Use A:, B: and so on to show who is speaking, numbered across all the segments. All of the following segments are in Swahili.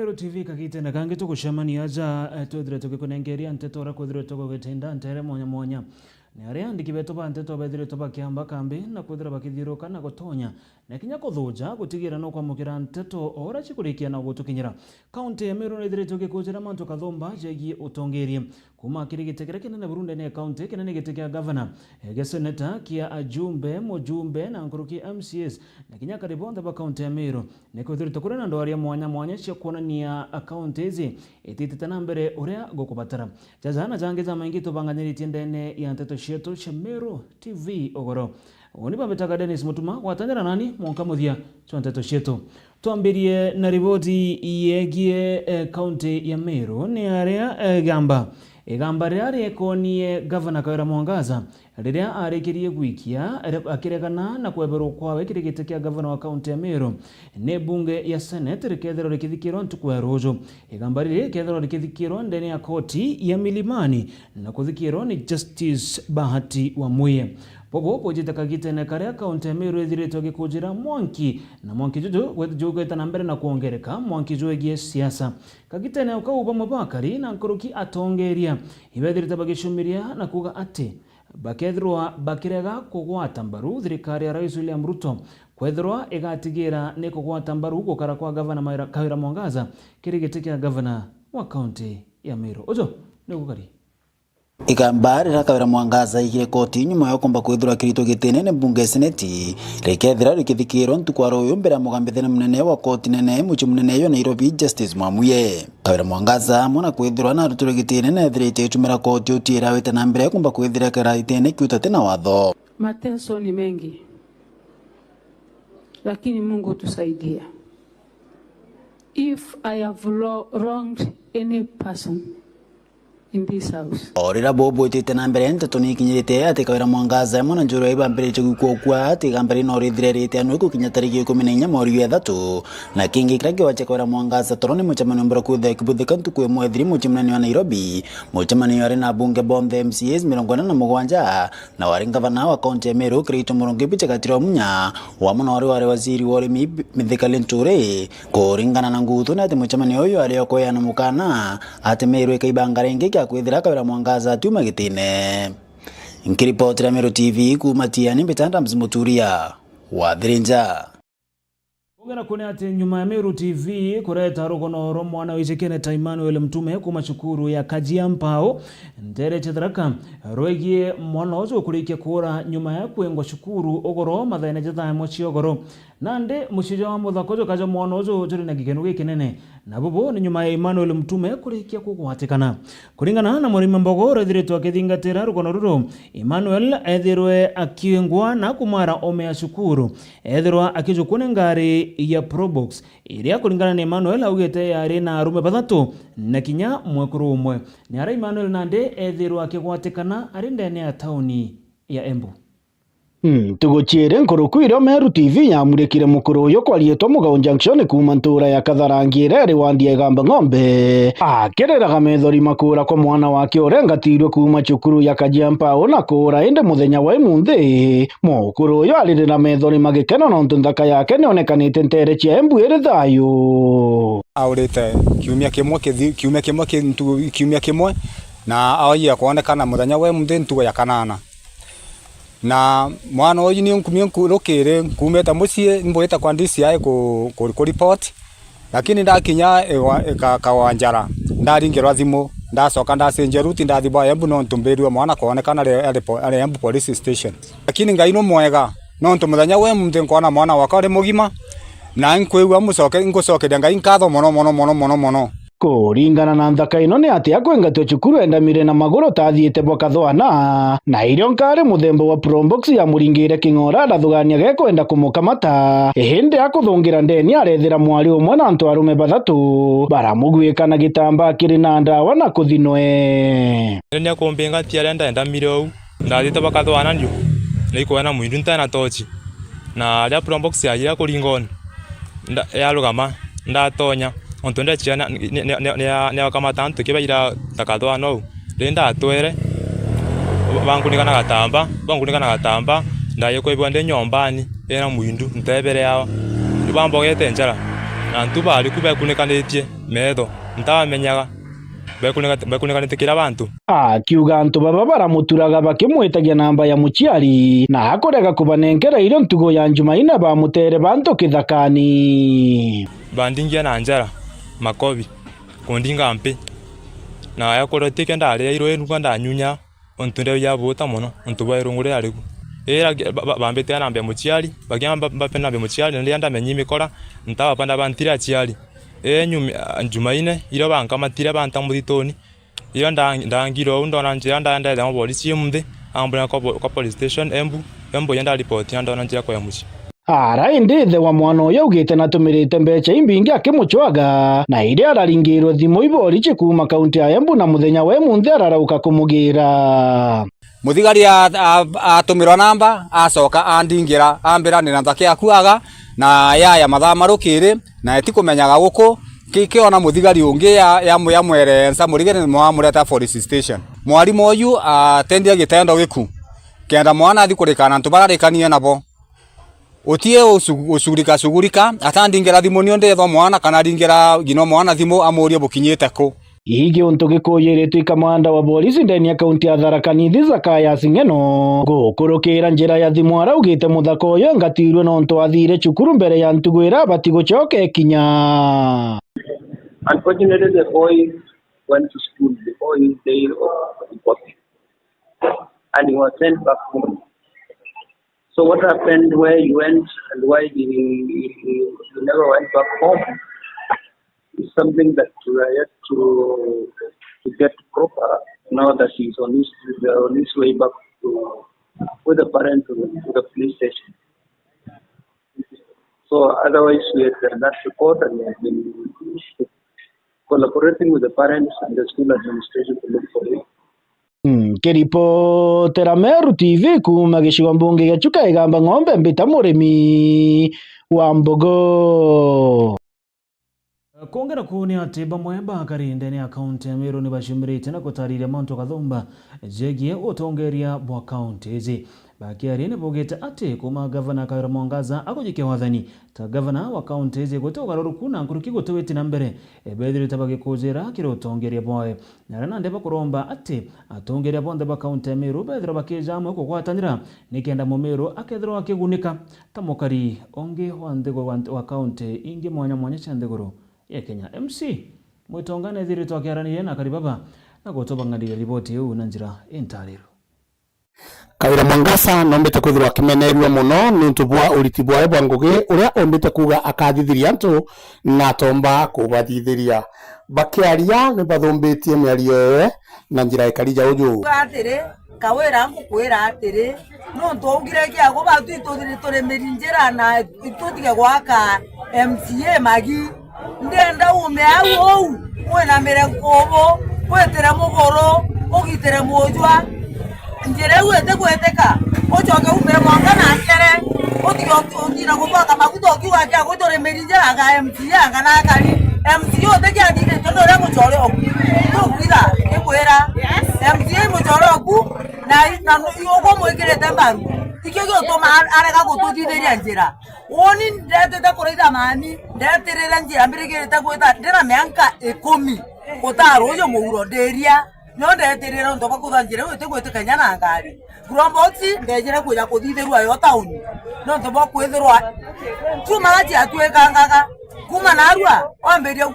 A: Meru TV kakite na kange tuko shamani aja tuedire tuko kunengeria nteto ora kuedire tuko gutenda ntere monya ni aria ndikibeto ba nteto bedire toba kiamba kambi na kuedire bakithiruka na gutonya na kinya kuthuja gutigira no kwamukira nteto ora chikurikia na gutukinyira county ya Meru nidire tuko kujira mantu kathomba jegi utongerie kuma kirigitekere kinene Burundi ne county kinene gitekea governor geseneta kia ajumbe mujumbe na nkuruki MCS na kinya karibonda ba county ya Meru ne kuedire tukure na ndoria mwanya cia kuonania account hizi ititana mbere uria gukubatara jazana jangiza maingi tubanganyiritie ndene ya nteto shetu cia Meru TV ogoro Unipa betaka Dennis Mutuma watanyara nani mwaka muthia twa nteto shetu tuambirie na riboti yegie county ya Meru ni aria gamba riari konie governor Kawira Mwangaza riria arikirie gwikia akiregana na kweberwo kwawe kirigite kia governor wa county ya Meru ne bunge ya senate rikethero rikithikirwo ntukwa rojo igamba riri kethero rikithikirwo ndene ya koti ya Milimani na kuthikirwo ni Justice Bahati wa Muye Popo jitakagite na karia county ya Meru ethiritwo gikujira mwanki na mwanki juju na mbere na kuongereka mwanki juegie siasa kagite na ukauba Mubakari na nkuruki atongeria ibethirite bagishumiria na kuga ati bakethirwa bakirega kugwata mbaru thirikari ya Rais William Ruto kwethirwa igatigira ni kugwata mbaru gukara kwa governor Kawira Mwangaza kirigite kia governor wa county ya Meru ojo ni gukari
B: Igambari ra Kawira Mwangaza igire koti nyuma yo komba kwithura kirito gitenene bunge seneti rekethira rikithikirwo ntukwaro uyu mbere mugambithene munene wa koti nene muchi munene yo Nairobi Justice Mwamuye Kawira Mwangaza mona kwithura na ruturo gitenene thirite itumira koti utira wete na mbere komba kwithira kara itene kiuta tena watho
C: mateso ni mengi lakini Mungu tusaidia. If I have wronged any person in this house.
B: Orira bobo itete na mbere nteto ni kinyirite ati Kawira Mwangaza mona njuro ibambere cyo gukokwa ati gambere no rithirerite anu ku kinyatariki 14 mweri wa 3 na kingi kirage wa Kawira Mwangaza torone muchamano mbere ku the kibuthika ntuku mwethiri muchimnani wa Nairobi muchamano yari na bunge bonde MCS 47 na wari gavana wa county ya Meru Kirito Murongi bicha katiro munya wa mona wari waziri wa urimi Mithikali Nture kuringana na ngutu na ati muchamano uyu ari okoya na mukana ati Meru ikaibangare kwithira Kawira Mwangaza tuma gitine nkiripoti ya Meru TV kumatia ni Betanda Mzimuturia wa Dhirinja
A: Ugana kune ati nyuma ya Meru TV kureta rugono mwana wizikene ta Emmanuel Mtume kuma shukuru ya Kajiampao ndere chitharaka roegie mwana ozo kurikia kura nyuma ya kuengwa shukuru ogoro mathaine jatha mochi ogoro nande mushija wa muthakojo kaja mwana ozo juri na gikenu gikinene na bubu ni nyuma ya Emmanuel Mtume kurikia kugwatikana kuringana na Murimi Mbogoro ethiritwo akithingatira rugono ruru Emmanuel ethirwe akiengwa na kumara ome ya shukuru ethirwa akijukune ngari ya Probox iria kuringana na Emmanuel augete yari na arume bathatu na kinya mwekuru umwe ni ara Emmanuel nande ethirwa akigwatikana ari ndene ya tauni ya Embu
D: tuguchire nkurukwira Meru TV yamurekire mukuru uyo kwarietwa Mugao Junction kuma ntura ya Katharangire ri wandia gamba ng'ombe akireraga methori makura kwa mwana wake urengatirwe kuma cukuru ya Kajiampao na kura inde muthenya wa imunthi mukuru uyo aririra methori magikeno na ntunthaka yake nionekanite ntere cia Embu iri thayu
E: aurite kiumia kimwe na aoya kuonekana muthenya wa imunthi ntugo ya kanana na mwana uyu ni nkumye kumeta mucie mboeta kwa DCI ku report lakini ndakinya kawanjara ndaringirwa thimu ndacoka ndacenjia ruti ndathiba Embu no ntumbirwe mwana kuonekana ari Embu police station lakini ngai no mwega no ntumithanya we muthe nkona mwana wakwa ari mugima na nkwigwa ngucokeria ngai nkatho mono
D: kuringana na nthaka ino ni ati akwengatwo cukuru endamire na maguru tathiite bwa kathwana na irio nkari muthemba wa Probox ya muringire king'ora ndathugania gekwenda kumukamata ihinde akuthungira ndeni arethira mwari umwe na antu arume bathatu baramugwika na gitamba kiri na ndawa na kuthinwe
F: ni akumbinga tia ndenda endamire u ndathite bwa kathwana ndio nikwena mwindu ntana tochi na ya Probox ya kuringona ya rugama ndatonya ontonda chiana ne akamata antu kibaira takathwa no renda atwere bangunikana gatamba ndaye kwebwa nde nyombani ena mwindu ntebere yao bambogete njara na ntu bali kubekunikanĩtie metho ntamenyaga bakuneganitikira bantu
D: akiuga antu baba baramuturaga bakimwetagia namba ya muciari na akorega kubanengera irio ntugo ya Jumaine bamutere bantu kithakani
F: bandingia na njara makobi kundinga mpi na yakorotike ndare iro enuga ndanyunya ontunde ya bota muno ontuba irungure ariku era bambete namba ya muciari bagiamba bapena namba ya muciari ndi ndamenyi mikora ntaba panda bantira ciari Jumaine iro bankamatira banta muthitoni iyo ndangiro ndona njira ndaenda mu polisi yumde ambula kwa police station embu yenda report ndona njira kwa muci
D: indi the wa mwana uyu ugite na tumirite mbeca imbingi akimuchwaga na ire araringirwo thimu ibori cikuma kaunti ya Embu na muthenya we munthi ararauka kumugira
E: muthigari atumirwa namba acoka andingira ambira ni nthake akuaga na yaya mathaa marukire na etikumenyaga guku kikiona muthigari ungi ya mwerensa murigene mwamureta police station mwarimu uyu atendia gitendo giku kenda mwana athi kurikana antu bararikanie nabo utie usugurika atandingira thimu ni ndetho mwana kana ringira gino mwana thimu amurie bukinyite ku
D: igi untu gikuyiritwe kamanda wa polisi ndeni ya kaunti ya Tharaka Nithi Zakaya Sing'eno gukurukira njira ya thimu araugite muthako uyu ngatirwe no ntu athire cukuru mbere ya ntugwira bati gucoka ekinya.
G: Unfortunately, the boy went to school before his day of reporting, and he was sent back home. So what happened, where he went and why he never went back home is something that we are yet to get proper now that he's on his way back with the parent to the police station. So otherwise we had done that report and we have been collaborating with the parents and the school administration to look for him.
D: Kiripotera Meru TV kuma gicigo mbunge gia Chuka Igamba Ng'ombe mbita murimi wa mbogo
A: kongera kuni ati bamwe bakari ndeni akaunti ya Meru ni bashimirite na kutarire mantu kathumba jegie utongeria bwa akaunti izi bakiari ni bugite ati kuma gavana Kawira Mwangaza akujike wathani ta gavana wa akaunti izi gutogaruru kuna nkuruki gutoweti na mbere ebethire tabage kuzira kiro utongeria bwae narana ndeba kuromba ati atongeria bonde ba akaunti ya Meru bethire bakijamwe kugwatanira nikenda mu Meru akethiro akigunika tamukari onge wa ndego wa akaunti ingi mwanya cha ndegoro ya Kenya MC mwitongane thiri twakiaraniye na karibaba na gutobang'anira riboti yu na njira intariro.
H: Kawira Mwangaza nombete kwithirwa akimenerwa muno nuntu bwa uriti bwa bwa ngugi uria ombete kuga akathithiria antu na tomba kubathithiria bakiaria ni bathumbitie miario na njira ikarija uju
I: atiri Kawira ngukwira atiri nuntu ugire kia go batu ituthiri turi mirinjira na itutige gwaka MCA magi ndenda ume au wena mere ngobo wetera mugoro ugitire mujwa njere wete kweteka ochoke umere mwanga na nkere otiyo ondina gutwaka maguto kiwa kya gutore merinjera aga MCA anga na kali MCA otekia ndine tondo re muchore oku to kwira ekwera MCA muchore oku na yogo mwekirete mbaru ikyo gyo arega gututhitheria njira woni ndetete kuritha mani ndetirira njira mbirigirite gwita ndira mianka 10 gutaro uyo muuro nderia no ndetirira ndo bakutha njira wete gwitikanya na ngari gromboxi ndejira kuja kuthithirwa yo tauni no ndo bakwithirwa tuma ati atwekangaga kuma narua omberia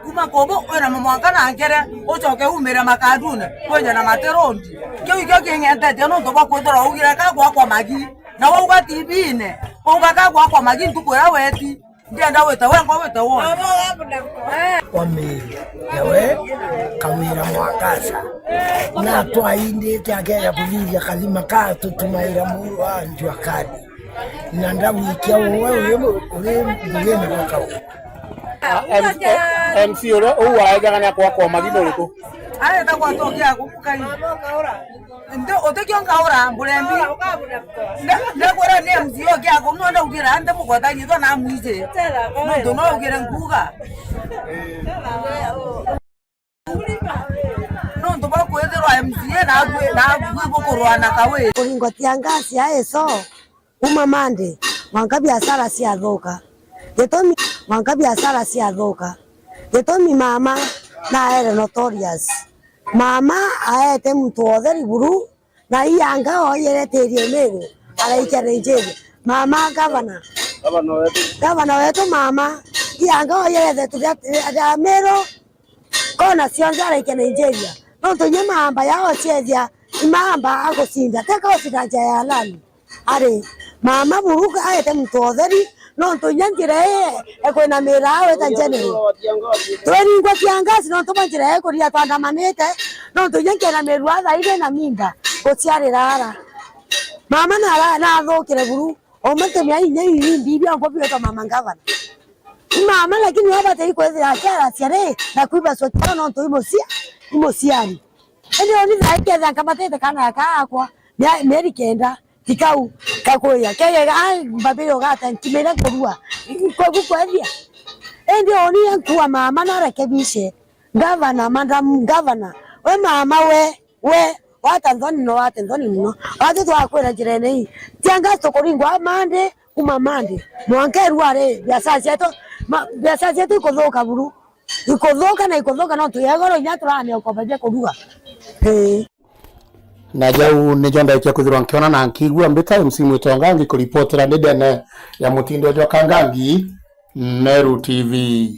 I: kuma kobo wena mwanga na ngere ucoke umira makadune kwenye na materondi kyo kingente no ndo bakwithirwa ugira ka kwa magi na wauga tibine wauga ka kwa magi ntukwira weti ndienda weta wengo weta wona
J: Wamiri yawe Kawira Mwangaza na twaindite agera kuthithia kathima ka tutumaira muru anju akani na ndawikia wewe uri mbugeni gwaka
H: MC ore uwaega kana kwa magino riko
I: ale ta kwa tokia kukai ndo otekyo ngaura mbulembi ndakora ne mzio kya ko no ndaugira ande mugwata nyito na mwize ndo no ugira nguga no ndo ba kwethero MCA na gwe na kawe
K: kuringotia ngasi aeso uma mande mwanga biashara cia thoka gitomi mwanga biashara cia thoka Gĩtũmi mama na ere notorious. Mama aete mtu otheri buru na iyanga oyere tĩri Meru araikara Nigeria. Mama gavana wetu mama iyanga oyere tuya Meru kona cionje araikara Nigeria. No tunye mamba yao chezia imamba agosinda teka osida ya halali. Are mama buru aete mtu otheri no tunyanjire ekwena mirawe ta general tweri kwa kiangazi no tumanjire ekuria twandamanite no tunyankera mirwa thaire na minda gociarira mama na thokire buru o matemia inya bibi ambo bioto mama ngavana mama lakini wabate iko ya kera ciare na kuiba sotano no imosiani ndio ni zaikeza kamatete kana kakwa meri kenda tikau kakoya kaya babiro gata kimera kurua kwegukweria ndio ni yankuwa mama na rekebishe gavana madam gavana we mama we watanzoni no watu twakwera jirene hii tianga tokoringwa mande kumamande mwankeru are biasa zetu ikozoka buru ikozoka no tuyagoro nyaturane ukobaje kurua
H: na jau ni jonda ikia kuthirwa nkiona na nkigua mbita msimu itongangi kuripotera ndene ya mutindo jo kangangi Meru TV.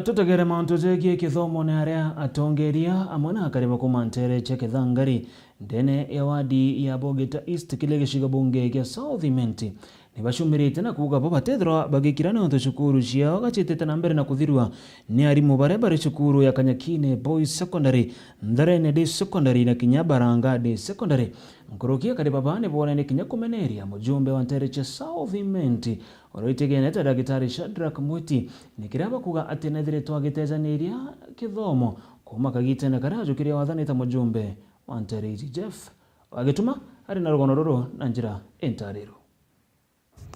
A: Tutagere mauntu zegie kithomo na aria atongeria amona akarima kumantere cheke thangari ndene ya wadi ya Bogeta East kile gishiga bunge kia South Imenti nibashumirite na kuga baba tethro bagikirana onto shukuru ciao gachitete na mbere na kuthirwa ni arimu bare shukuru ya Kanyakine Boys Secondary Ndarene Day Secondary na Kinyabaranga Day Secondary nkorokia kadi babane bona ni Kinyakumeneria mujumbe wa ntere cha South Imenti oroitegeneta Dagitari Shadrack Mwiti nikiraba kuga atenethire twagitezaniria kithomo kuma kagitena karajo kiria wathanita mujumbe wa ntere Jeff wagituma ari na rugono ruru na njira entariro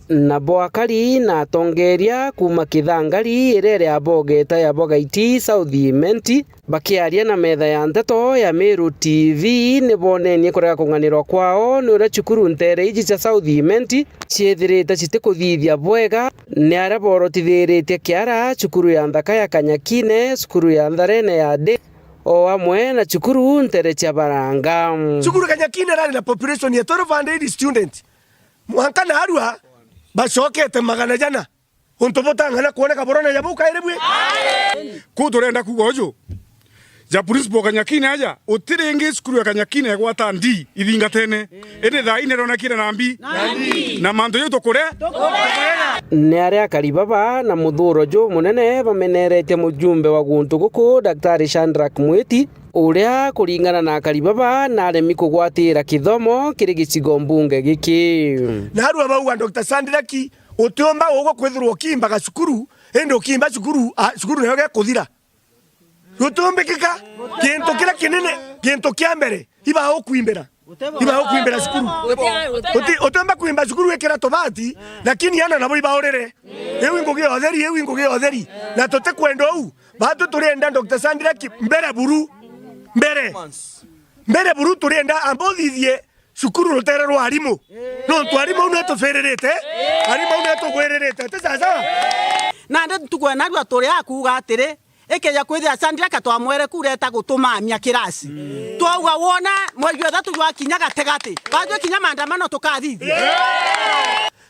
L: na boakari na tongeria kuma kithangari irere ya Bogeta ya Bogaiti South Imenti bakiaria na metha ya nteto ya Meru TV ni bonenie kurega kunganirwa kwao ni ura cukuru ntere iji cha South Imenti ciethirite citikuthithia bwega ni aria borotithirite kiara cukuru ya Nthaka ya Kanyakine cukuru ya Ndarene ya Day o amwe na cukuru ntere cha Baranga
J: cukuru Kanyakine rani na population ya 1200 student mwankana harua bashokete magana jana untobotangana kuoneka borona ya buka irebwe kuturenda kugojo ja principal Kanyakine aja utiringi skuru ya Kanyakine gwata ndi ithingatene ene tha inerona kire nambi na mando yo tokore
L: ni aria karibaba na muthuro jo munene bamenerete mujumbe wa guntu guku Daktari Shadrack Mwiti uria kuringana na karibaba na aremi kugwatira kithomo kiri gicigo mbunge giki
J: na aru abauga Dr. Shadrack utomba ugo kwithirwo kimba ga cukuru ende ukimba cukuru nayo gekuthira utombekeka kintu kira kinene kintu kia mbere iba okwimbera cukuru utomba kuimba cukuru ekera tobati lakini yana nabo iba orere ewingo ge otheri na tote kwendo u batu turenda Dr. Shadrack mbere buru turenda ambodithie cukuru rutererwo arimu no twarimu neto fererete arimu neto gwererete tsaza
M: na nde tugwena rwa turi akuga atire ekeja kwithia Shadrack twamwere kureta gutumamia kirasi twauga wona mwezi wa 3 jwa kinya gategate bajwe kinya maandamano tukathithia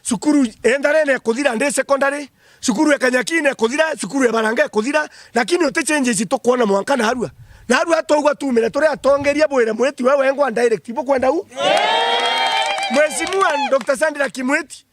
J: cukuru Ndarene kuthira Day Secondary cukuru ya Kanyakine kuthira cukuru ya Baranga kuthira lakini ote changes tukuona mwankana harua na harua twauga tumire turi atongeria bwire Mwiti wewe ngwa direct ibo kwenda u Mheshimiwa Dr. Shadrack Mwiti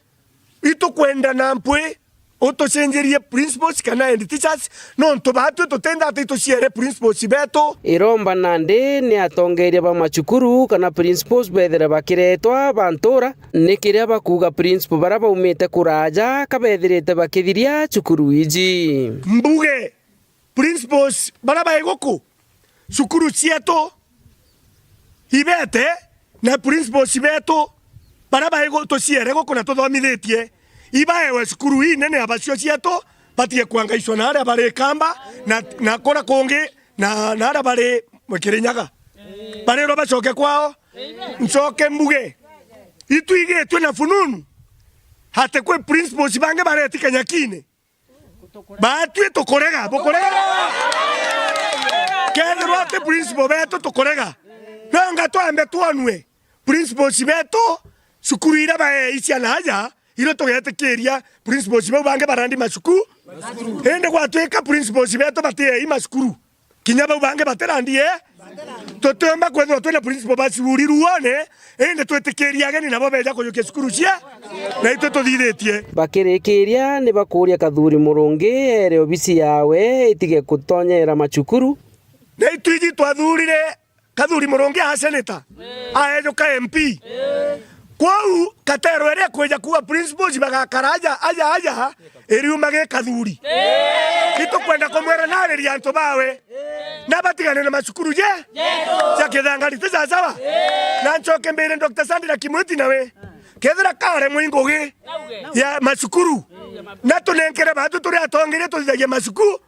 J: ito kwenda na mpwe otochenjerie principals kana and teachers no ntobatu totenda atito ciere principals beto
L: iromba nande ni atongeria ba macukuru kana principals bethere bakiretwa bantura nikiria bakuga principal baraba umite kuraja kabethirite bakithiria cukuru iji
J: mbuge principals baraba egoko cukuru cieto ibete na principals beto baraba ego to ciere goko na tuthomithitie ibaewe cukuru hii nene abacio cieto batie kwangaicwa na aria bari kamba na kora kongi na aria bari Kirinyaga bari ro bacoke kwao ncoke mbuge ituigetwe na fununu hate kwe principals bange bareti Kanyakine Batwe tukorega kethirwa ati principal betu tukorega nanga twambe twanwe principals betu cukuru ira bae iciana aja iro tugetikiria principals bau bange barandi macukuru ende gwatwika principals betu batie i macukuru kinya bau bange baterandie totemba kwethwa twina principal bacuri ruone ende twetikiria ageni nabo beja kuyukia cukuru cia na ito tuthithetie
L: bakirikiria ni bakuria Kathuri Murungi ere obisi yawe itige kutonyera macukuru
J: na itwiji twathurire Kathuri Murungi a senator aejuka MP kwau katero ere kweja kuwa principals bagakaraja aja eriumage Kathuri kito kwenda komwera nareria anto bawe nabatigane na macukuru je jakethangari tizazawa na nchoke mbere Dr. Sandra Kimweti nawe kethira kare mwingoge ya macukuru na tunenkere batu turi atongire tuthagia macukuru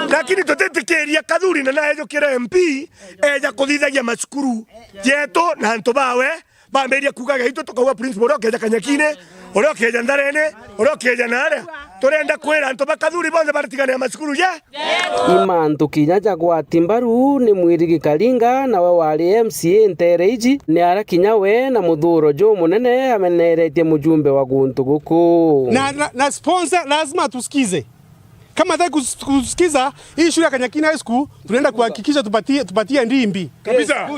J: lakini tutetikiria Kathuri na naejo kira MP eja kuthithagia macukuru jeto na anto bawe bamberia kugaga hito tukauga principal okeja Kanyakine okeja Ndarene okeja nare turenda kwira anto Kathuri bonde baratigana macukuru je
L: imantu kinya jagwa timbaru ni Mwirigi Karinga na wali MCA Ntereiji ni ara kinya we na muthuro jo munene ameneretie mujumbe wa guntu guku
N: na sponsor lazima tusikize. Kama nataka kusikiza hii shule ya Kanyakine High School tunaenda kuhakikisha tupatie ndimbi
J: kabisa.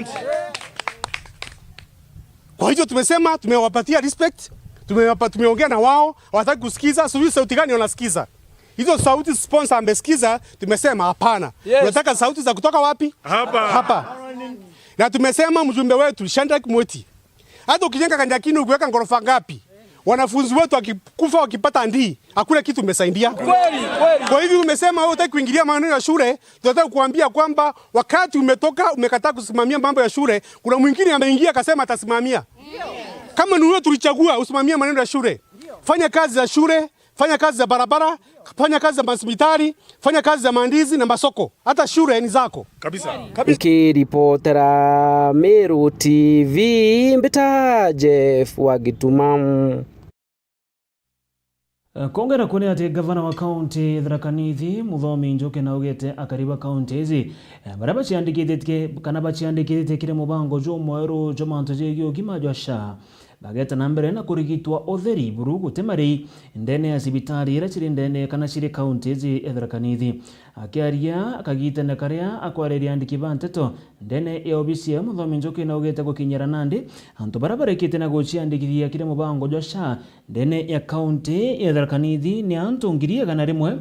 N: Kwa hiyo tumesema tumewapatia respect, tumeongea na wao, hawataka kusikiza, sio sauti gani wanasikiza. Hizo sauti sponsor amesikiza, tumesema hapana. Tunataka sauti za kutoka wapi? Hapa. Na tumesema mjumbe wetu Shandra Kimweti, hata ukijenga Kanyakine ukiweka ngorofa ngapi, wanafunzi wetu wakikufa wakipata ndii, hakuna kitu umesaidia. Kwa hivyo umesema wewe unataka kuingilia maneno ya shule, tunataka kuambia kwamba wakati umekataa kusimamia mambo ya shule, kuna mwingine ameingia akasema atasimamia. Kama ni wewe tulichagua usimamie maneno ya shule. Fanya kazi za shule, fanya kazi za barabara, fanya kazi za hospitali, fanya kazi za mandizi na masoko. Hata shule ni zako.
J: Kabisa.
L: Ikiripotera Meru TV Mbita Jeff Wagitumam.
A: Kongera kune ati gavana wa kaunti Tharaka Nithi Muthomi Njoke na ugete akariba kaunti hizi baraba ciandikithitike kana baciandikithite kire mubango jo mweru jo manto je gima jo sha bageta na mbere na kurigitwa otheri buru gutemari ndene ya sibitari ira ciri ndene kana ciri kaunti hizi Tharaka Nithi akiaria akagitana karia akwareria andiki banteto ndene ya obisi ya Muthomi Njoke na ugete gukinyera Nandi anto barabara ikite na guciandikithia kire mubango jo sha ndene ya kaunti ya Tharaka Nithi ni antu ngiria gana rimwe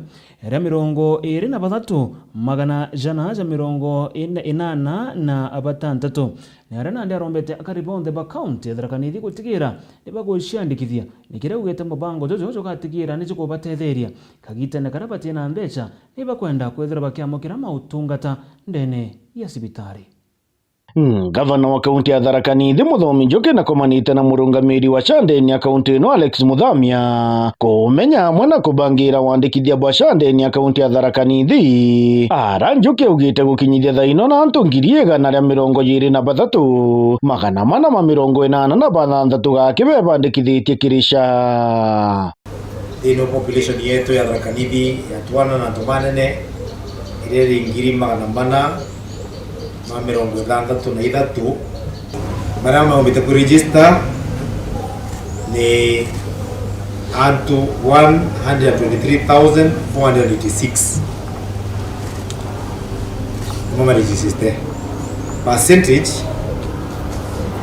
A: era 23 magana jana ja 48 na abatantatu ni ara Nandi arombete akaribonde ba kaunti ya Tharaka Nithi gutigira ni baguciandikithia nikire ugete mubango jojo gatigira ni cyo batetheria kagitana karabati na mbecha ni bakwenda kwethera bakiamukira mautungata ndene ya sibitari.
D: Gavana wa kaunti ya Tharaka Nithi Muthomi Njoke na komanite na murungamiri wa Shandeni ya kaunti no Alex Muthamia kumenya mwana kubangira wandikithia bwa Shandeni ya kaunti ya Tharaka Nithi ara Njoke ugite gukinyithia thaino na antu 23 magana mana ma 86 gake bebandikithitie kirisha
O: ino population yetu ya Tharaka Nithi ya twana na tumanene ireri ngiri magana mana ma 63 marama umite kuregister ni antu 123,486 mama register percentage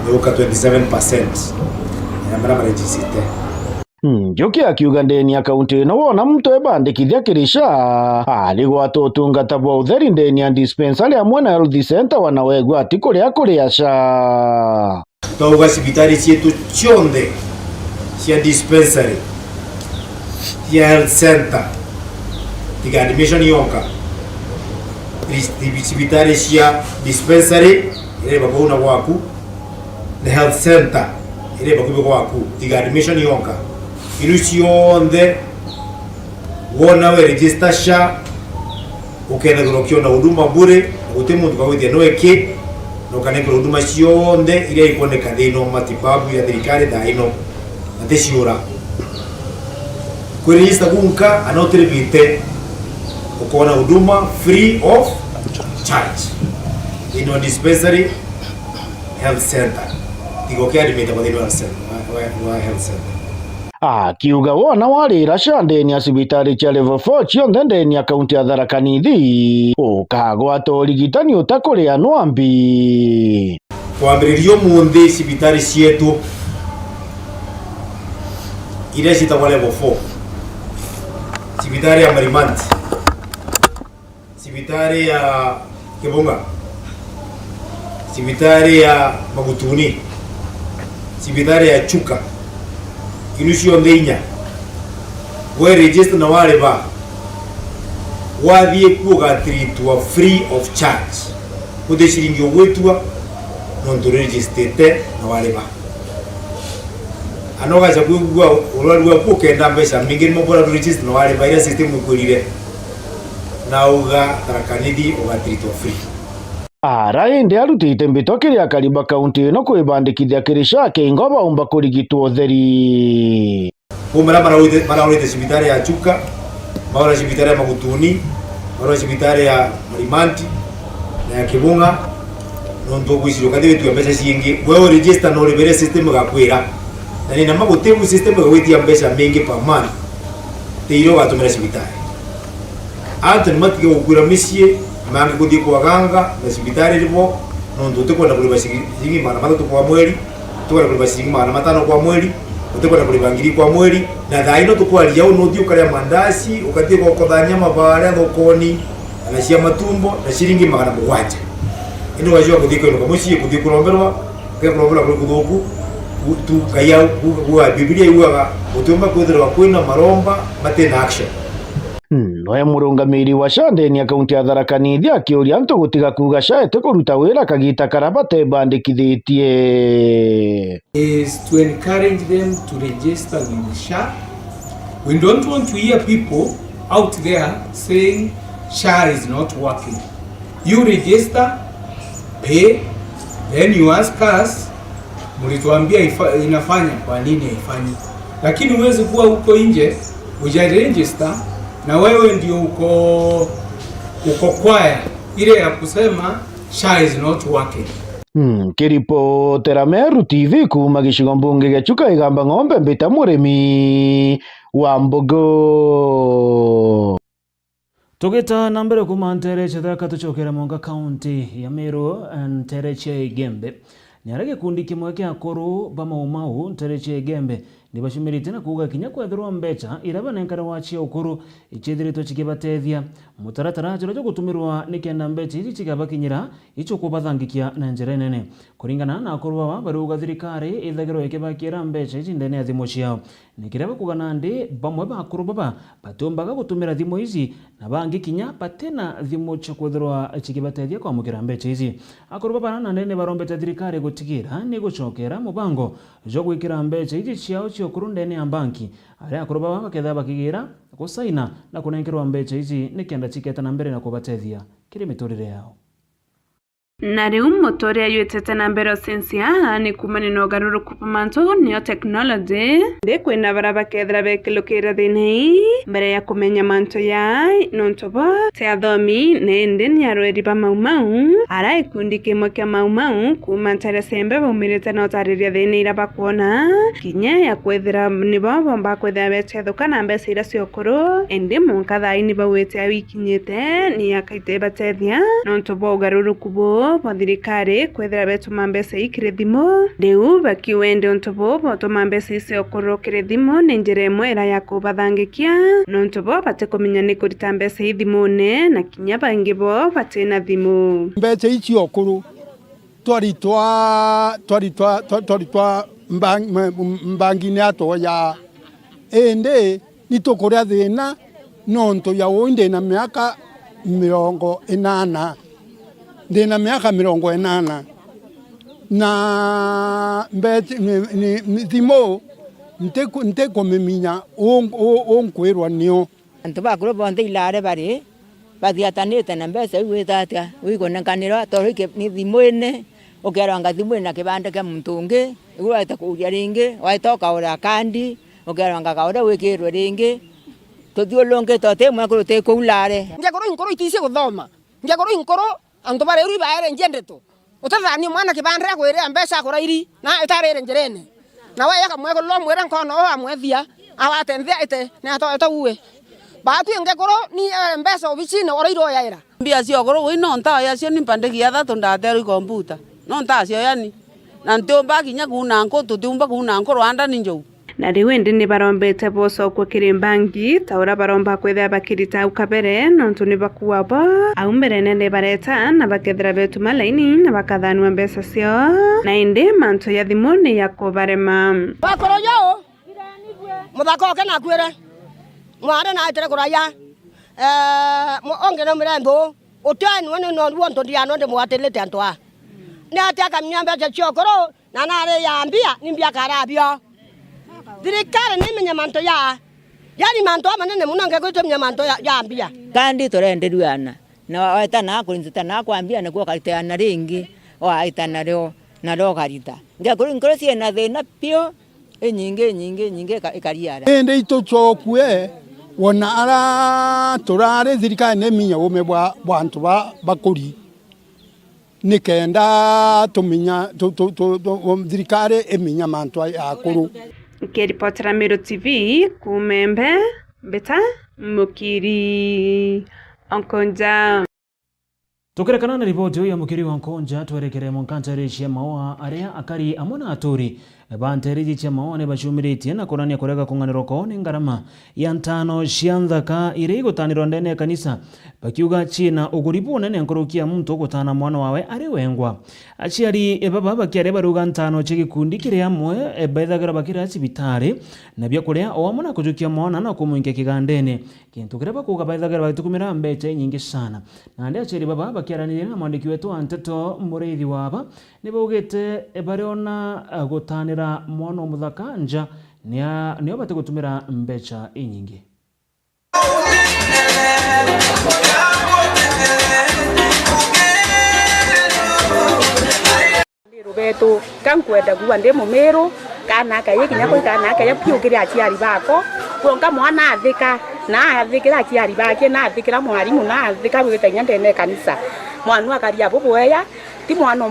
O: ni uka 27% ya marama register.
D: Njoke akiuga ndeni ya kaunti no wona mtu ebandikithia kirisha aligwata utungata bwa utheri ndeni ya dispensary amwe na health center wanawegwa ati kuria sha
O: toga sibitari cietu chonde cia dispensary cia health center tiga admission yonka sibitari cia dispensary ile babona gwaku na health center ile bakubi gwaku tiga admission yonka ilusionde wona we register sha ukenda kurokio na huduma bure gutimu tukawithia no eki no kanekero huduma cionde iria ikoneka thino matibabu ya thirikari tha ino aticiura kuregister gunka anotribite ukona huduma free of charge in a dispensary health center tigokea admit kwa health center
D: akiuga wona warira chandeni ya cibitari cia level 4 cionthe ndeni ya kaunti ya Tharaka Nithi ukagwata urigitani utakureanwa mbi
O: kwambiririo munthi cibitari cietu iria citagwa level 4 cibitari ya Marimanti, cibitari ya Kibunga, cibitari ya Magutuni, cibitari ya Chuka inucio ndeinya we register na wale ba wathie kuga treatwa free of charge kude shiringi ogwetua non to register na wale ba anoga cha kugwa ulwa kukenda mbesa mingi mobora to register na wale ba ira system ikurire na uga Tharaka Nithi uga treatwa free
D: araindi arutite mbito kiria kariba kaunti ino kwibandikithia kirisha kingo baumba kurigitwo theri
O: kumara maraurite cibitari ya Chuka maura cibitari ya Magutuni maura cibitari ya Marimanti na ya Kibunga nonto gwiciro kathi tu mbeca cingi wewe register no ribere system gakwira na ni na magutebu system gagwitia mbeca mingi per month teiro gatumira cibitari antu matige gukura micie mangi kuthii kwaganga na cibitari ribo nonto tukwenda kuliba ciringi magana mathatu kwa mweri tukwenda kuliba ciringi magana matano kwa mweri utekwenda kuliba 2,000 kwa mweri na thaino tukwaria u nuthi ukaria mandasi ukathii gukotha nyama baria thokoni na cia matumbo na ciringi magana 7 ino wajua kuthii kwenda mucie kuthii kuromberwa kuromberwa kuri kuthuku tu kaya kuwa Biblia yuaga utumba kwithirwa kwina maromba matena action
D: noe murungamiri wa chandeni ya kaunti ya Tharaka Nithi akiuria antu gutiga kuga caete kuruta wira kagita karabate bandikithitie
P: is to encourage them to register with SHA. We don't want to hear people out there saying SHA is not working. You register, pay, then you ask us, mulituambia inafanya, kwa nini haifanyi? Lakini uwezi kuwa uko nje, ujaregister, na wewe ndio uko kwaya ile ya kusema SHA is not working.
D: Kiripotera Meru TV kuma gicigo mbunge gia Chuka igamba ng'ombe mbita murimi wa mbogo
A: tugita na mbere kuma ntere chethaka tuchokera Monga County ya Meru ntere che Gembe nyara gikundi kimwe kia akuru ba Maumau ntere che Gembe nibashumirite na kuga kinya kwethirwa mbeca iraba nenkara wachia ukuru ichithirito chikibatethia mutaratara jiro jo gutumirwa nikenda mbeca ici chigabakinyira icho kubathangikia na njira nene kuringana na akuru baba bari ugathirikari ithagiro ikibakira mbeca ici ndene ya thimo ciao nikiraba kugana ndi bamwe ba akuru baba batumbaga gutumira thimo ici na bangi kinya patena thimo cha kwethirwa chikibatethia kwa mukira mbeca ici akuru baba na ndene barombete thirikari gutigira ni guchokera mubango jo gwikira mbeca ici ciao okuru ndene ya banki ari akuru baba baketha bakigira gusaina na kunengerwa mbeca ici nikenda chiketa na mbere na kubatethia kiri miturire yao
Q: na riu mutore ayutete na mbere sensia ni kumani no garuruku pamanto neo technology de kwina baraba kethra bekilukira thini mbere ya kumenya manto ya nontoba te athomi nende ni arweri ba Maumau ara ikundi kimwe kia Maumau kuma ntare sembe baumirite na utariria thini ira bakuona kinya ya kwethira ni bomba kwethira beche thukana mbeca ira ciokuru ende munkathaini bawite awikinyite ni akaite batethia nontoba ugaruruku bo thirikari kwethira betuma mbeca ikire thimo riu bakiwende ontobo botuma mbeca icio kurukire thimo ni njira imwe ira ya kubathangikia nontobo bate kumenya ni kurita mbeca ithimune na kinya bangi bo batina thimu
R: mbeca icio kuru twaritwa mbangine atoya ende nitukuria thina nonto ya uinde na miaka 80 ndina miaka 80 na mbete ni thimo nte komeminya onkwirwa nio
S: antu bakuru bonde ilare bari bathiatanite na mbeca igwitatia wigonenganira torike ni thimo ine ukeranga thimo ina kibande kia mtungi igweta kuria ringi waitoka ura kandi ukeranga kaura wikirwe ringi tuthiulungi tote mwakuru te kuulare
T: ngekoro inkoro itise guthoma ngekoro inkoro antu bare ru baere njendeto utathani mwana kibandira kwire mbesa kurairi na itarere njerene na waya kamwe ko lomwera nkono amwethia awatenthia ite na to uwe batu ngekoro ni mbesa obicine orairo yaira
U: mbia cio goro wino nta ya cio ni pandegia thatu ndateru komputa no nta cio yani na ntomba kinya kuna nko tutumba kuna nko Rwanda ninjo
Q: na riu indi ni barombete bocokwo kirimbangi taura baromba kwethea bakirita ukabere nontu ni bakuwa bo au mbere nene bareta na bakethera betu malaini na bakathanua mbeca cio na indi manto ya thimu ni ya kubarema
T: bakoro yo muthako ke na kwire mware na itere kuraya ongere mrembo utani wone no wonto ndiano ndi mwatelete antwa ni ataka mnyamba cha koro na nare ya ambia ni mbia karabio dirikare ni menyamanto ya yani manto manene munange kwito menyamanto ya ambia
S: kandi torenderuana na waita na kurinzita na kwambia na kwa kaliteana ringi waita na leo na leo karita ngakuri nkrosi na thina pio nyinge ikariara
R: ende itochokwe wona ara turare thirikari ne minya ume bwa bantu bakuri nikenda tuminya thirikari eminya mantu akuru
Q: Kiripotera Meru TV kumembe beta mukiri onkonja
A: tukirekana na ripoti ya mukiri wa onkonja twerekere munkantari cia maua aria akari amona aturi banteriji cia maua ne bacumiritie na kurania kurega kunganiro ko ni ngarama ya ntano cia nthaka iri igutanirwo ndene ya kanisa bakiuga china uguribu nene nkurukia muntu gutana mwana wawe ari wengwa aciari baba bakiare baruga ntano chigikundi kiri amwe bethagira bakira cibitari na bya kuria o amona kujukia mwana na kumuingia kigandene kintu kire bakuga bethagira batukumira mbecha nyingi sana na ndia aciari baba bakiaranire na mwandiki wetu Anteto Mureithi waba nibugite bariona gutanira mwana muthaka nja nio bate gutumira mbecha inyingi
V: Rubeto kankwenda guwa ndi mumiru kana kaye kinya ko kana kaye piukira aciari bako kuonga mwana athika na athikira aciari bake na athikira mwarimu na athika witanya ndene kanisa mwana akaria bubueya ti mwana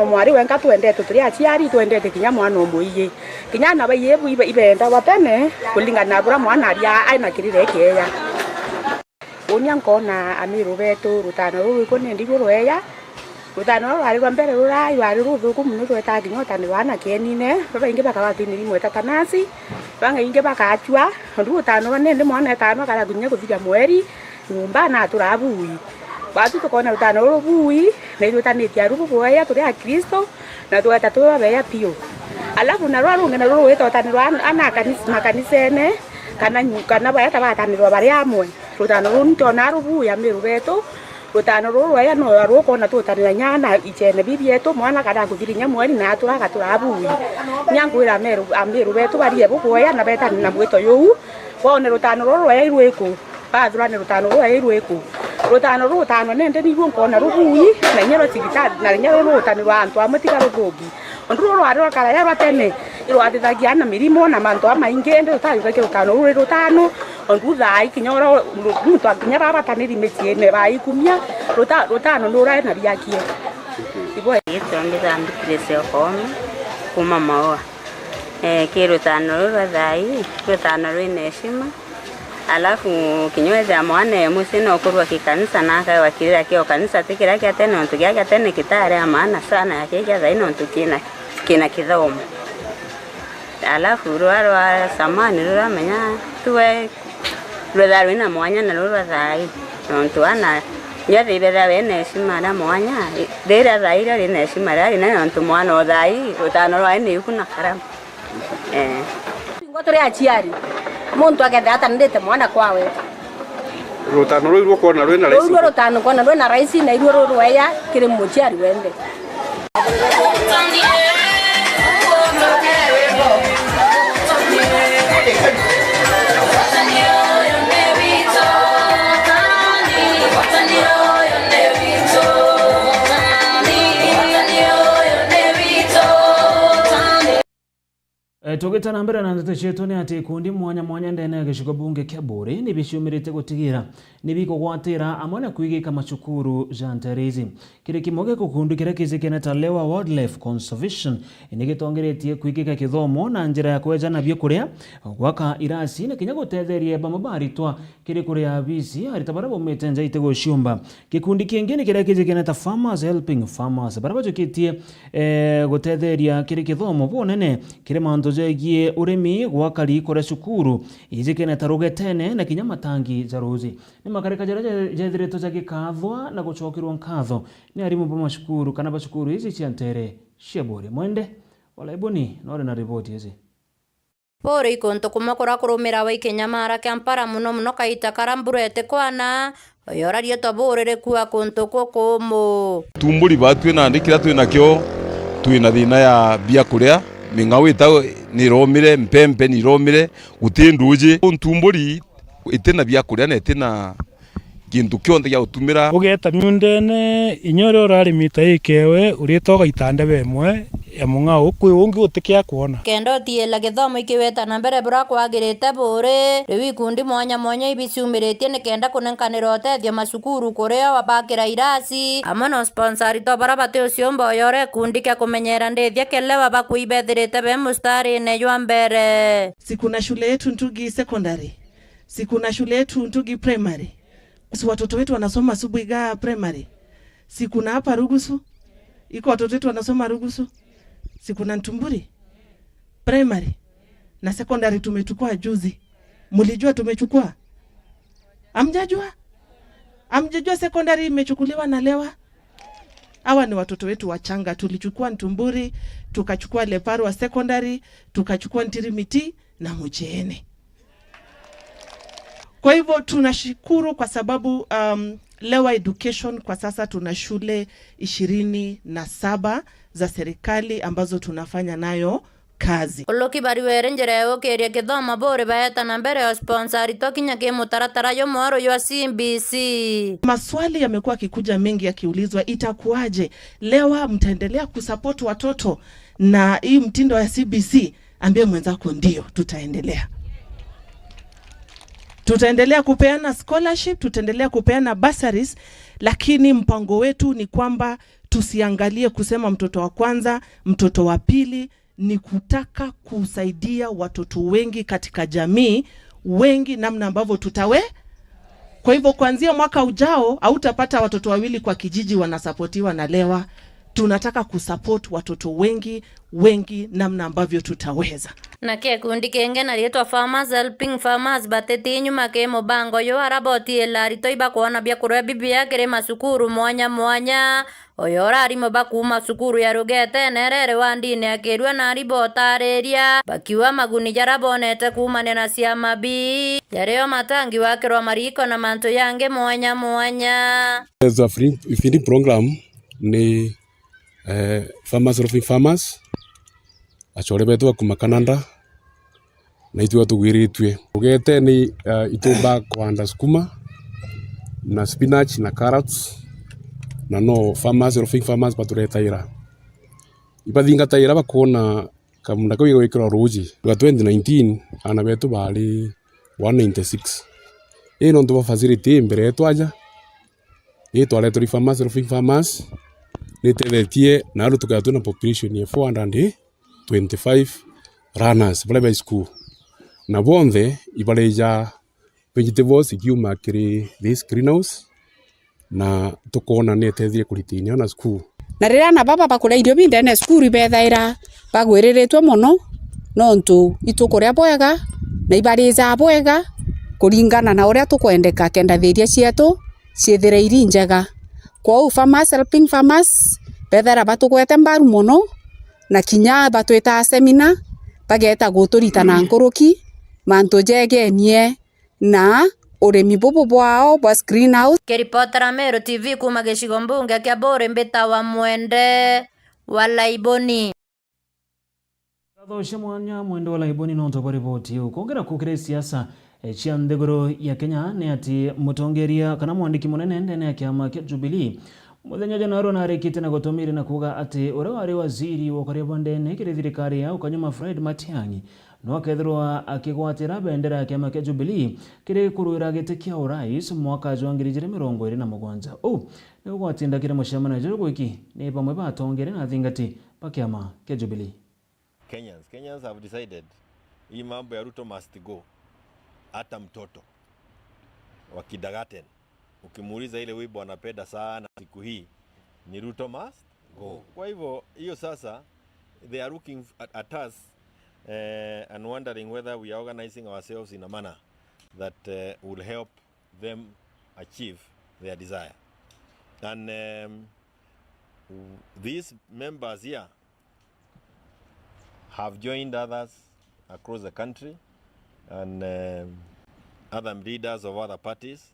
V: mwari wenga twendete turi aciari twendete kinya mwana muiye kinya na bayebu ibenda watene kulingana bura mwana aria aina kirire keya unya nkona amiru betu rutano ruru kone ndi rueya rutano rwari rwa mbere rurai rwari ruthuku muno rweta nginya tani wana kenine baba inge bakawatini rimwe tatanasi banga inge bakachwa rutano nende mwana tano kala gunya kuthija mweri nyumba na turabui batu tukona rutano rubui na rutanitia rubuya turi a Kristo na tuata tuwabeya pio alafu na rwaru ngena ruru weto tani rwana ana kanisene kana bayata batanirwa bari amwe rutano runto na rubuya miru betu rutano ruru aya no ruko na tutanira nyana ichene bibi yetu mwana kada kuthirinya mweri na turaga turabui nyangwira amiru betu bari bubuya na betani na bweto yu wone rutano ruru aya irweko bathurane rutano ruru aya irweko rutano nende ni nkona rubui na nyero tigita na nyero rutani rwa antu amatika rubugi onduru rwa kala ya batene iro atithagia na mirimo na manto amainge ndo tayo ke rutano ondu thai kinyoro muntu akinya baba taniri meciene bai kumia rutano ndura na biakie ibo
W: yetonde zambi presio komi kuma maoa ke rutano rwa thai rutano rwina heshima alafu kinywe ya mwana musino kurwa kikanisa na ka wakirira kio kanisa tikira kia tena ontu kia tena kitare maana sana yake kia zaino ontu kina kidhomo alafu rwa samani rwa menya tuwe rwa rwina mwanya na rwa thai ontu ana nyathe ibera wene heshima na mwanya dera thai ri na heshima ri na ontu mwana thai utano rwa ni yukuna karamu
T: ngotore aciari muntu agetha atanindite mwana kwawe
X: rutano rwo kona rwena raisi
T: rutano kona rwena raisi na iruo rweya kiri muciari wende
A: Tugitana mbere na ndeto cietu ni ati kundi mwanya mwanya ndene ya gicigo bunge kia Buri ni biciumirite gutigira ni bikugwatira amwe na kwigika macukuru janterizi kiri kimoge kukundu kira kizikene ta Lewa Wildlife Conservation ni gitongeretie kwigika kithomo na njira ya kwejana byo kuria gwaka irasi na kinya gutetheria bamabaritwa kiri kuria bisi aritabara bomete njaite gociumba kikundi kingine kira kizikene ta Farmers Helping Farmers baraba jukitie gutetheria kiri kithomo bonene kiri manto jegie urimi gwakari kore cukuru izikene tarugetene na kinya matangi jaruzi ni makareka jethireto jagikathwa na gucokirwo nkatho ni arimu ba mashukuru kana bashukuru izi ciantere cia Buri mwende wala iboni nore na ripoti izi
B: Buri ikonto kumakora kurumira wa Ikenyamara kampara muno kaita karamburete kwana oyorario taborere kuwa konto kokomo
C: tumburi batwe nandikira twi nakyo twi na thina ya bia kuria mingawita ni romire mpempe ni romire gutinduje ntumburi itena bia kuria na itena kintu kyonthe ya utumira
E: ugeta myundene inyore orari mita ikewe uritoga itande bemwe ya munga ukwi ungi utikia kuona
B: kendo tiela githomo ikiweta na mbere bura kwagirite Buri riwi kundi mwanya ibiciumiretie ni kenda kunenkanira utethio macukuru kuria wabakira irasi amwe no sponsor to bara bate ucio mboyore kundi kia kumenyera ndethia kelewa bakuibethirite be mustari ne ywa mbere
F: sikuna shule yetu Ntugi secondary sikuna shule yetu Ntugi primary si watoto wetu wanasoma Subuiga primary sikuna hapa Rugusu iko watoto wetu wanasoma Rugusu sikuna Ntumburi primary na secondary tumechukua juzi mulijua tumechukua amjajua secondary imechukuliwa na Lewa hawa ni watoto wetu wachanga tulichukua Ntumburi tukachukua Leparwa secondary tukachukua Ntirimiti na Mujeene. Kwa hivyo tunashukuru kwa sababu Lewa Education kwa sasa tuna shule 27 za serikali ambazo tunafanya nayo kazi.
B: Oloki bari were njere okeria kithomo Buri baeta na mbere ya sponsor tokinya ke mutaratara yo mwaro yo CBC.
F: Maswali yamekuwa kikuja mengi yakiulizwa itakuaje Lewa mtaendelea kusupport watoto na hii mtindo wa CBC ambie mwenzako ndio tutaendelea kupeana scholarship, tutaendelea kupeana bursaries, lakini mpango wetu ni kwamba tusiangalie kusema mtoto wa kwanza, mtoto wa pili, ni kutaka kusaidia watoto wengi katika jamii, wengi namna ambavyo tutawe. Kwa hivyo kuanzia mwaka ujao hautapata watoto wawili kwa kijiji wanasapotiwa na Lewa. Tunataka kusupport watoto wengi namna ambavyo tutaweza.
B: Na ke kundi kenge na lietwa Farmers Helping Farmers bateti nyuma ke mobango yo araboti elari toiba kuona bia kurwa bibia kere masukuru mwanya oyora arimo bakuma sukuru ya Rugete nerere wandine akerwa na ribotareria bakiwa maguni jarabonete kumane na siama bi yareo matangi wakerwa mariko na manto yange mwanya
X: There's a feeding program ni Farmers Helping Farmers achore betu kuma Canada na itu tugiritwe Rugete ni itumba kwanda sukuma na spinach na carrots na no Farmers Helping Farmers baturetaira ibadinga taira bakona kamunda ko yigwikira ruji wa 2019 ana betu bali 196 ino ndo facility mbere yetu aja twaletori Farmers Helping Farmers nitethetie na aru tukatu na population ya 425 runners by school na bonthe ibaleja vegetables ikiuma kiri this greenhouse na tukona nitethetie kuritinya na school
Y: na rira na baba bakura irio bindene school ibethaira bagwiriritwe muno nontu itukuria bwega na ibariza bwega kuringana na uria tukwendeka kenda thiria cietu ciethire iri njega kwa Farmers Helping Farmers bethera batugwete mbaru muno na kinya batwita seminar bageta guturita na nkuruki manto jegenie na urimi bubu bwao bwa greenhouse.
B: Keripotera Meru TV kuma gicigo mbunge kia Buri mbita wa mwende wala iboni
A: Thoshe mwanya mwende wala iboni no to ripoti ukongera kukire siasa cia nthiguru ya Kenya ni ati mutongeria kana mwandiki munene ndene ya kiama kia Jubilee muthenya janaro na rekite na gotomire na kuga ati ore wari waziri wa korea bondene kire thirikari ya ukanyuma Fred Matiang'i no akethirwa akigwatira bendera ya kiama kia Jubilee kire kuruira giti kia urais mwaka wa 2027 ni gwatinda kire mucemano jero gwiki ni pamwe batongere na thingati pa kiama kia Jubilee.
G: Kenyans have decided hii mambo ya Ruto must go. Hata mtoto wa kindergarten ukimuuliza ile wimbo anapenda sana siku hii ni Ruto must go. Kwa hivyo hiyo sasa they are looking at us and wondering whether we are organizing ourselves in a manner that will help them achieve their desire. And these members here have joined others across the country and other leaders of other parties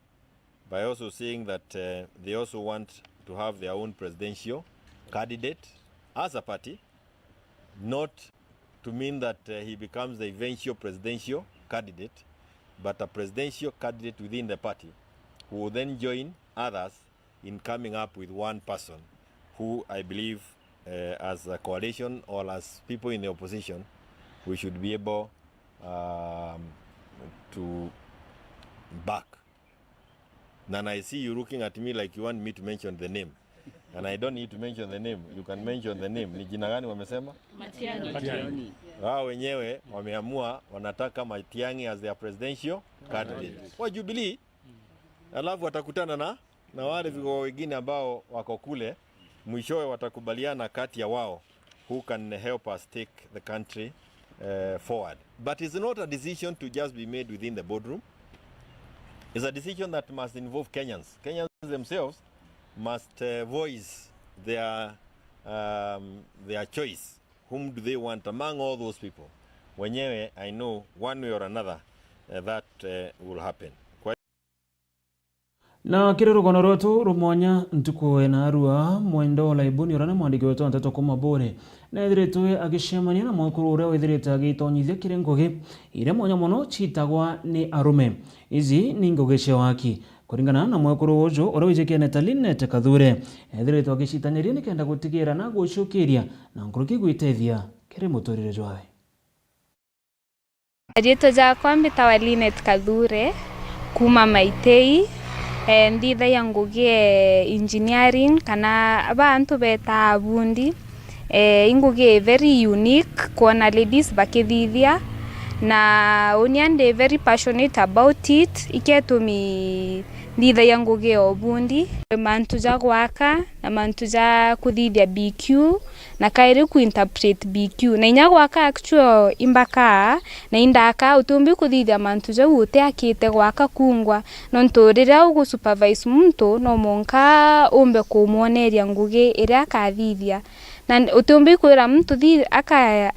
G: by also saying that they also want to have their own presidential candidate as a party, not to mean that he becomes the eventual presidential candidate, but a presidential candidate within the party who will then join others in coming up with one person who I believe as a coalition or as people in the opposition, we should be able to back. And I see you looking at me like you want me to mention the name. And I don't need to mention the name. You can mention the name. Ni jina gani wamesema? Matiang'i. Wao wenyewe wameamua wanataka Matiang'i as their presidential candidate. Wa Jubilee. Alafu watakutana na wale vigogo wengine ambao wako kule. Mwishowe watakubaliana kati ya wao who can help us take the country forward. But it's not a decision to just be made within the boardroom. It's a decision that must involve Kenyans. Kenyans themselves must voice their choice. Whom do they want among all those people? Wenyewe, I know one way or another that will happen.
A: Na kire rugono rotu rumonya ntukuwe na arua mwendo laibuni orana mwandiki wetu antato kuma bore na ithiritwe agicemania na mwakuru uria withirite agitonyithia kire ngugi ire monya muno chitagwa ni arume. Izi ni ngugi cia waki kuringana na mwakuru ujo uria wijikianete Linnet Kathure ithiritwe agicitaniria nikenda gutigira na gucukiria na nguruki gwitethia kire muturire jwawe.
H: Rito jakwa mbitawa Linnet Kathure kuma Maitei nditha ya ngugi engineering kana abantu beta abundi ngugi very unique kuona ladies bakithithia na uniande very passionate about it iketumi nditha ya ngugi obundi mantu ja gwaka na mantu ja kuthithia BQ na kairi ku interpret BQ na inya gwaka actual imbaka na indaka utumbi kuthithia mantu ja ute akite gwaka kungwa no ntorira ugu supervise muntu no monka umbe kumuoneria ngugi ira kathithia na utumbi kwira muntu thi aka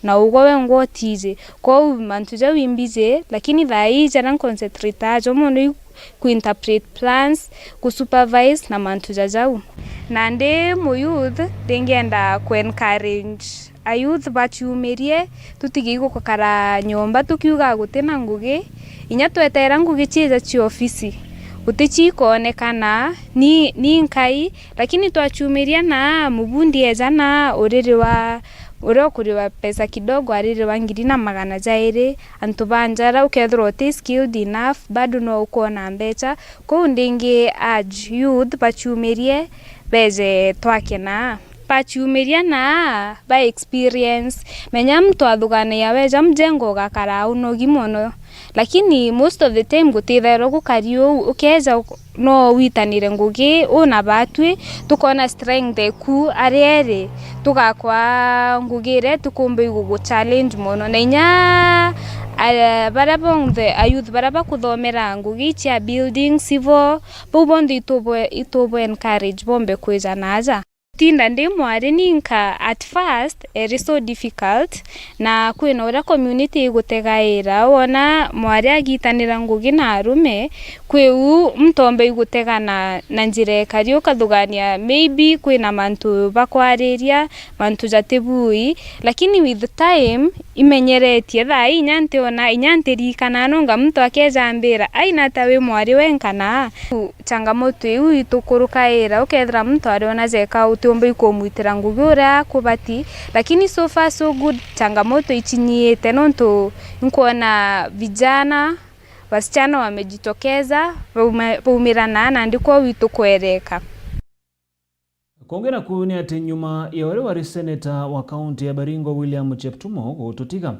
H: na ugowe ngotize kwa mantu ja wimbize lakini thai jana concentrate ajo mono ku interpret plans ku supervise na mantu jajau na ndi mu youth ndingenda ku encourage a youth bachumerie tutigi gukara nyomba tukiuga gutina ngugi inya twetera ngugi chiza chi ofisi utichi kuonekana ni nkai lakini twachumeria na mubundi ejana kuriwa pesa kidogo aririwa 2,200 antu banjara ukethirwa uti skilled enough bado no ukona mbecha ko ndingi urge youth bachumerie beze twakena pachumeria na by experience menya mtu athugane ya weja mjengo gakara unogi mono lakini most of the time gutithero gukario ukeza no witanire ngugi una batwi tukona strength ku ariere tugakwa ngugire tukumbe gugu challenge mono na inya barabonde ayuth baraba kuthomera ngugi cia building civil bo bondi itobo encourage bombe kweza naja tinda ndi mwari ninka at first it is so difficult na kwina ura community gutegaira wona mwari agitanira ngugi na arume kwiu mtombe igutegana na njire kari ukathugania maybe kwina mantu bakwariria mantu jatibui lakini with the time imenyeretie thaa inyante ona inyantiri kana nonga mtu akejambira aina tawe mwari wenkana changamoto iu itukurukaira ukethira mtu ariona zeka utombe ikomwitira ngugi uria kubati lakini so far so good changamoto ichinyiete nontu nkuona vijana wasichana wamejitokeza paumirana na ndiko witu kwereka.
A: Kongera kuuni ati nyuma ya wale wari seneta wa kaunti ya Baringo William Cheptumo gututika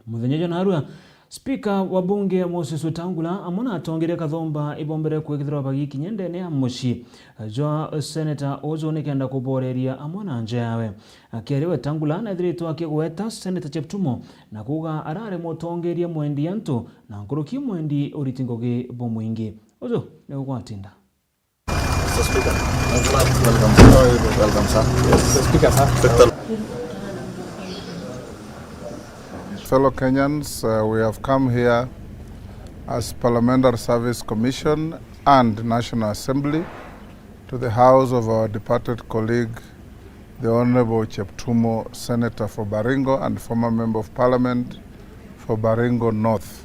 A: muthenyejo narua Speaker wa bunge Moses Wetangula amona atongere kathomba ibombere kwekithira bagiki nyendene ya mushi jo senator ozo nikenda kuboreria amona nje yawe akiri Wetangula na thirito akigweta senator Cheptumo na kuga arare motongeria mwendi antu na nkuruki mwendi uritingoge bomwingi ozo ne gwatinda.
I: Speaker, welcome sir. Speaker sir.
J: Fellow Kenyans, we have come here as Parliamentary Service Commission and National Assembly to the house of our departed colleague, the Honorable Cheptumo, Senator for Baringo and former Member of Parliament for Baringo North.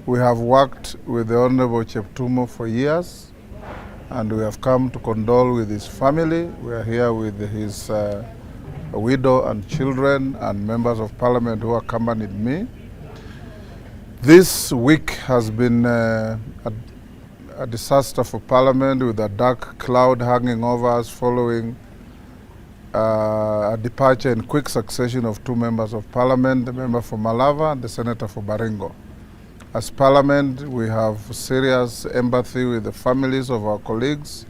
J: We have worked with the Honorable Cheptumo for years and we have come to condole with his family. We are here with his widow and children and members of parliament who accompanied me. This week has been a disaster for parliament with a dark cloud hanging over us following a departure in quick succession of two members of parliament, the member for Malava and the senator for Baringo. As parliament, we have serious empathy with the families of our colleagues.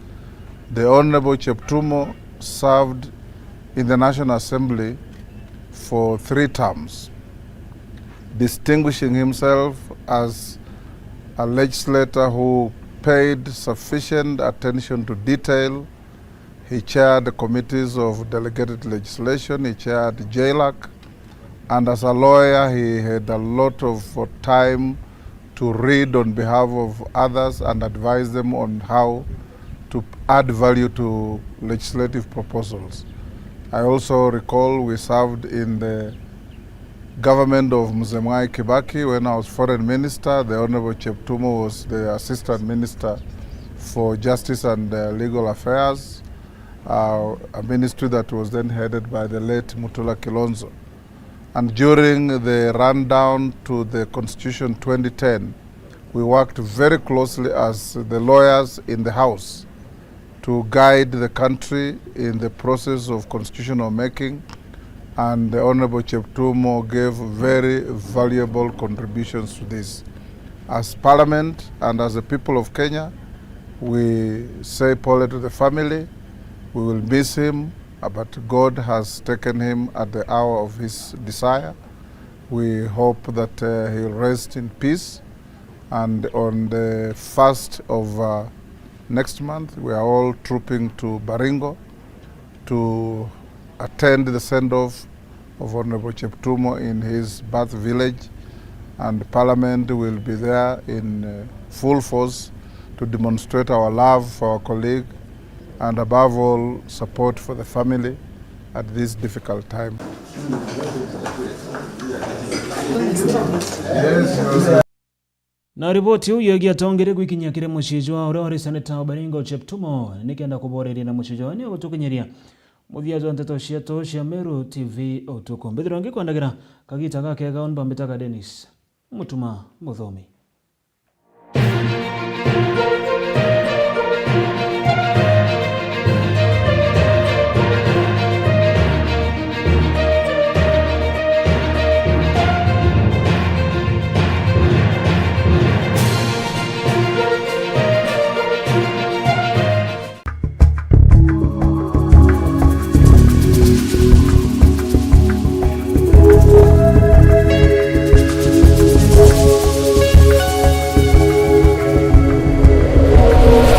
J: The Honorable Cheptumo served in the National Assembly for 3 terms, distinguishing himself as a legislator who paid sufficient attention to detail. He chaired the committees of delegated legislation, he chaired JLAC, and as a lawyer he had a lot of time to read on behalf of others and advise them on how to add value to legislative proposals. I also recall we served in the government of Mzee Mwai Kibaki when I was foreign minister. The Honorable Cheptumo was the assistant minister for justice and legal affairs, a ministry that was then headed by the late Mutula Kilonzo. And during the rundown to the Constitution 2010, we worked very closely as the lawyers in the House to guide the country in the process of constitutional making, and the Honorable Cheptumo gave very valuable contributions to this. As Parliament and as the people of Kenya, we say pole to the family. We will miss him, but God has taken him at the hour of his desire. We hope that he'll rest in peace, and on the 1st of next month, we are all trooping to Baringo to attend the send-off of Honorable Cheptumo in his birth village, and Parliament will be there in full force to demonstrate our love for our colleague and above all support for the family at this difficult time.
A: Na ripoti huyo giatongere gwikinya kire mushijwa uri senator wa Baringo Cheptumo nikenda kuboreria na mushijwa ni gutukinyeria muthiazo nteto cietu cia Meru TV utuko mbithirongi kwandagira kagita gake gaon bambitaga Dennis Mutuma Muthomi.